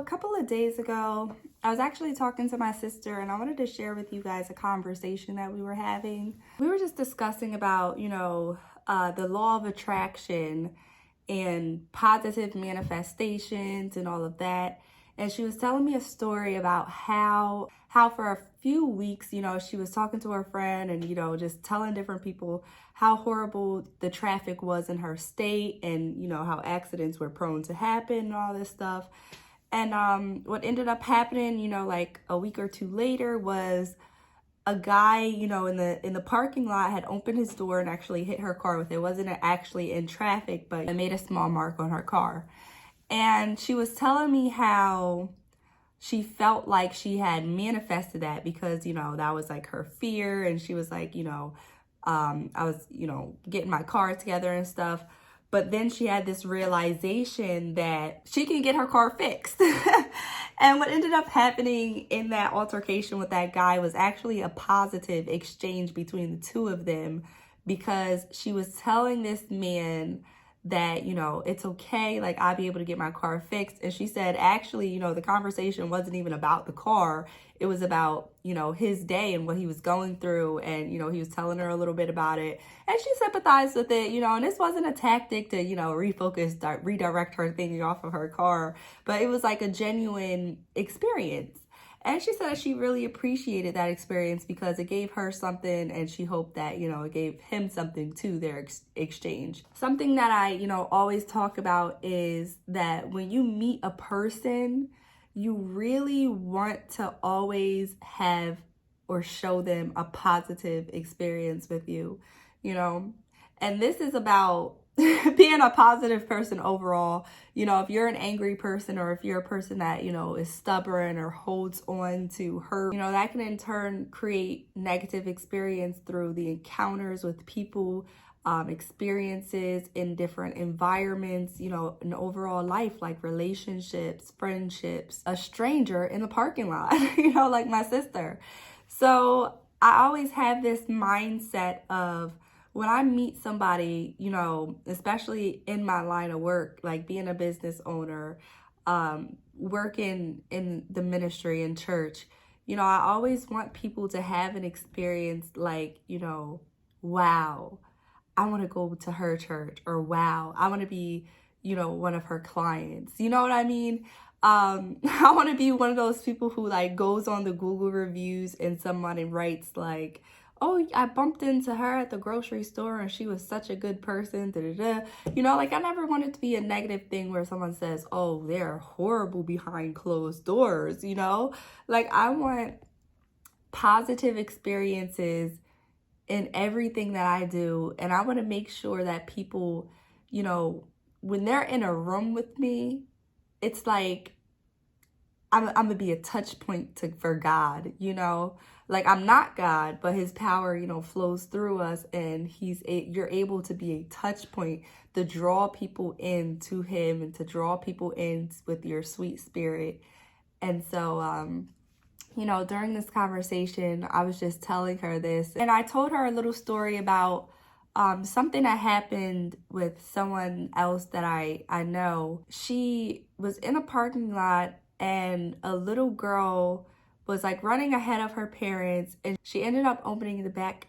a couple of days ago, I was actually talking to my sister and I wanted to share with you guys a conversation that we were having. We were just discussing about, the law of attraction and positive manifestations and all of that. And she was telling me a story about how for a few weeks, she was talking to her friend and, just telling different people how horrible the traffic was in her state and, how accidents were prone to happen and all this stuff. And what ended up happening, like a week or two later was a guy, in the parking lot had opened his door and actually hit her car with it. It wasn't actually in traffic, but it made a small mark on her car. And she was telling me how she felt like she had manifested that because, that was like her fear. And she was like, I was, getting my car together and stuff. But then she had this realization that she can get her car fixed. And what ended up happening in that altercation with that guy was actually a positive exchange between the two of them, because she was telling this man that, it's okay, like I'll be able to get my car fixed. And she said, actually, the conversation wasn't even about the car. It was about, his day and what he was going through. And, he was telling her a little bit about it. And she sympathized with it, and this wasn't a tactic to, refocus, redirect her thinking off of her car. But it was like a genuine experience. And she said she really appreciated that experience because it gave her something, and she hoped that, it gave him something to their exchange. Something that I, always talk about is that when you meet a person, you really want to always have or show them a positive experience with you, And this is about being a positive person overall. If you're an angry person, or if you're a person that, is stubborn or holds on to hurt, that can in turn create negative experience through the encounters with people, experiences in different environments, in overall life, like relationships, friendships, a stranger in the parking lot, like my sister. So I always have this mindset of, when I meet somebody, especially in my line of work, like being a business owner, working in the ministry in church, I always want people to have an experience like, wow, I want to go to her church, or wow, I want to be, one of her clients. You know what I mean? I want to be one of those people who like goes on the Google reviews and somebody writes like, oh, I bumped into her at the grocery store and she was such a good person, like I never want it to be a negative thing where someone says, oh, they're horrible behind closed doors, Like I want positive experiences in everything that I do. And I want to make sure that people, when they're in a room with me, it's like, I'm going to be a touch point for God, Like I'm not God, but his power, flows through us, and you're able to be a touch point to draw people into him and to draw people in with your sweet spirit. And so, during this conversation, I was just telling her this, and I told her a little story about something that happened with someone else that I know. She was in a parking lot, and a little girl was like running ahead of her parents, and she ended up opening the back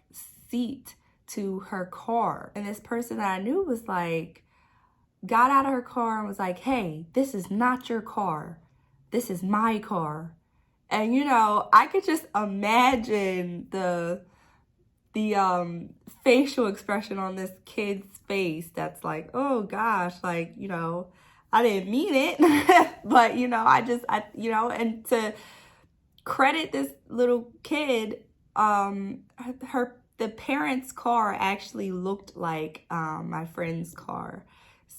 seat to her car. And this person that I knew was like, got out of her car and was like, hey, this is not your car. This is my car. And, I could just imagine the facial expression on this kid's face that's like, oh gosh, like, I didn't mean it. But, and to credit this little kid, the parents' car actually looked like my friend's car.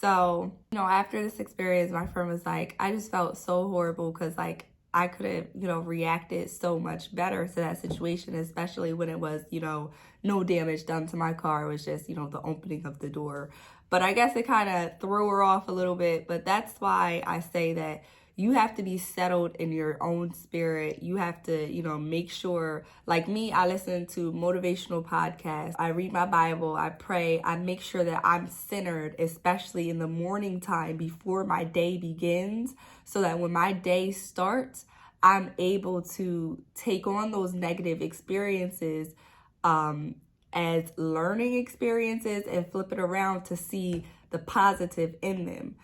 So, after this experience, my friend was like, I just felt so horrible because like I could have, reacted so much better to that situation, especially when it was, no damage done to my car. It was just, the opening of the door. But I guess it kind of threw her off a little bit. But that's why I say that, you have to be settled in your own spirit. You have to, make sure, like me, I listen to motivational podcasts. I read my Bible. I pray. I make sure that I'm centered, especially in the morning time before my day begins, so that when my day starts, I'm able to take on those negative experiences as learning experiences and flip it around to see the positive in them.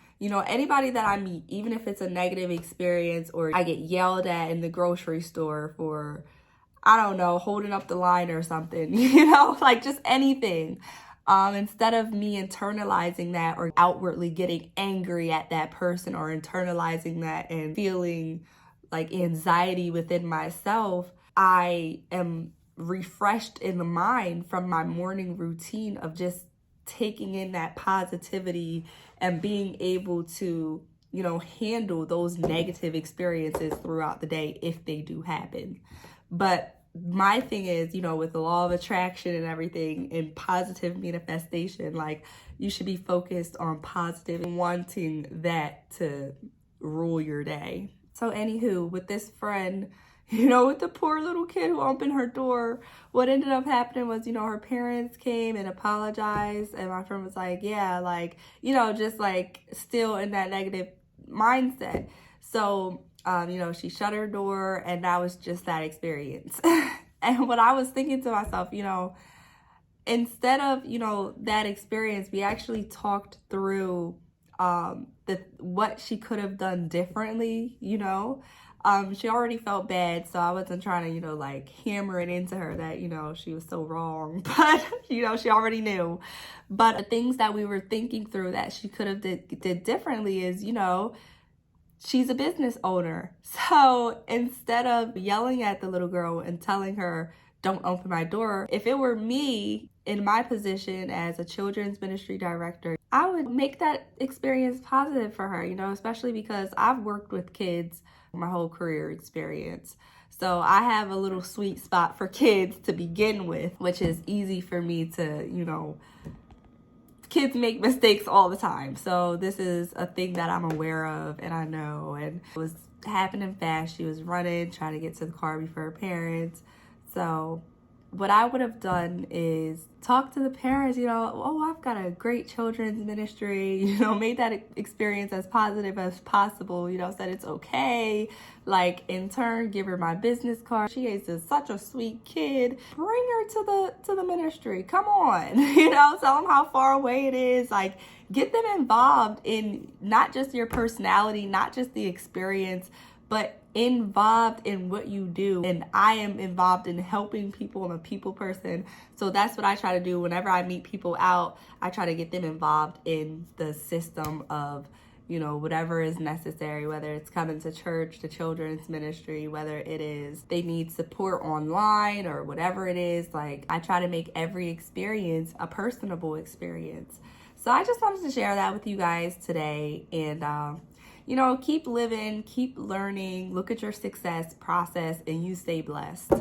Anybody that I meet, even if it's a negative experience or I get yelled at in the grocery store for, I don't know, holding up the line or something, like just anything. Instead of me internalizing that or outwardly getting angry at that person or internalizing that and feeling like anxiety within myself, I am refreshed in the mind from my morning routine of just taking in that positivity and being able to, handle those negative experiences throughout the day if they do happen. But my thing is, with the law of attraction and everything and positive manifestation, like you should be focused on positive and wanting that to rule your day. So anywho, with this friend, with the poor little kid who opened her door, what ended up happening was, her parents came and apologized. And my friend was like, yeah, like, just like still in that negative mindset. So, she shut her door and that was just that experience. And what I was thinking to myself, instead of, that experience, we actually talked through what she could have done differently, she already felt bad, so I wasn't trying to, like hammer it into her that, she was so wrong, but, she already knew. But the things that we were thinking through that she could have did differently is, she's a business owner. So instead of yelling at the little girl and telling her, don't open my door, if it were me in my position as a children's ministry director, I would make that experience positive for her, especially because I've worked with kids my whole career experience. So I have a little sweet spot for kids to begin with, which is easy for me to, kids make mistakes all the time. So this is a thing that I'm aware of and I know. And it was happening fast. She was running, trying to get to the car before her parents. So what I would have done is talk to the parents, I've got a great children's ministry, made that experience as positive as possible, said it's okay. Like in turn, give her my business card. She is such a sweet kid. Bring her to the ministry. Come on, tell them how far away it is. Like get them involved in not just your personality, not just the experience, but involved in what you do. And I am involved in helping people. I'm a people person. So that's what I try to do. Whenever I meet people out, I try to get them involved in the system of, whatever is necessary, whether it's coming to church, to children's ministry, whether it is they need support online or whatever it is. Like I try to make every experience a personable experience. So I just wanted to share that with you guys today. And, keep living, keep learning, look at your success process, and you stay blessed.